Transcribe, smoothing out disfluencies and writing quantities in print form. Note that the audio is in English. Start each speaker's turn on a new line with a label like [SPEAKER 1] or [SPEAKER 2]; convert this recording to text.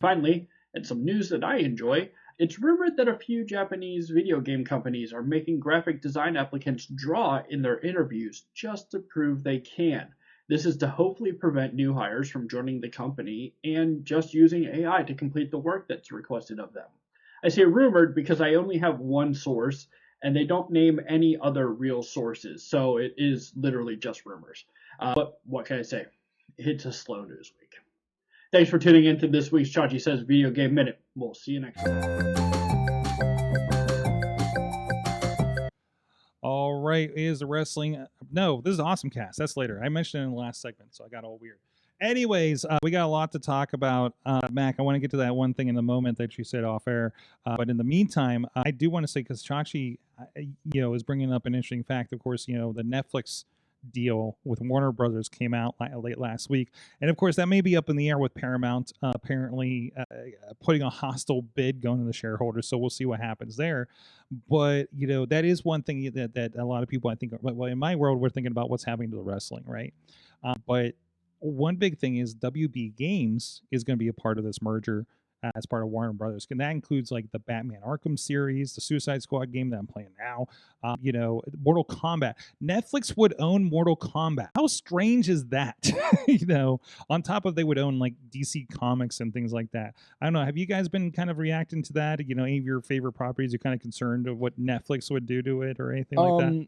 [SPEAKER 1] Finally, and some news that I enjoy, it's rumored that a few Japanese video game companies are making graphic design applicants draw in their interviews just to prove they can. This is to hopefully prevent new hires from joining the company and just using AI to complete the work that's requested of them. I say rumored because I only have one source and they don't name any other real sources, so it is literally just rumors. But what can I say? It's a slow news week. Thanks for tuning in to this week's Chachi Says Video Game Minute. We'll see you next time.
[SPEAKER 2] All right, is the wrestling? No, this is Awesome Cast. That's later. I mentioned it in the last segment, so I got all weird. Anyways, we got a lot to talk about. Mac, I want to get to that one thing in the moment that you said off air. But in the meantime, I do want to say, because Chachi, is bringing up an interesting fact. Of course, the Netflix deal with Warner Brothers came out late last week, and of course that may be up in the air with Paramount apparently putting a hostile bid going to the shareholders. So we'll see what happens there. But that is one thing that a lot of people, I think, well, in my world, we're thinking about what's happening to the wrestling, right? But one big thing is WB Games is going to be a part of this merger as part of Warner Brothers, and that includes like the Batman Arkham series, the Suicide Squad game that I'm playing now, Mortal Kombat. Netflix would own Mortal Kombat. How strange is that? On top of they would own like DC Comics and things like that. I don't know. Have you guys been kind of reacting to that? Any of your favorite properties? You're kind of concerned of what Netflix would do to it or anything like that?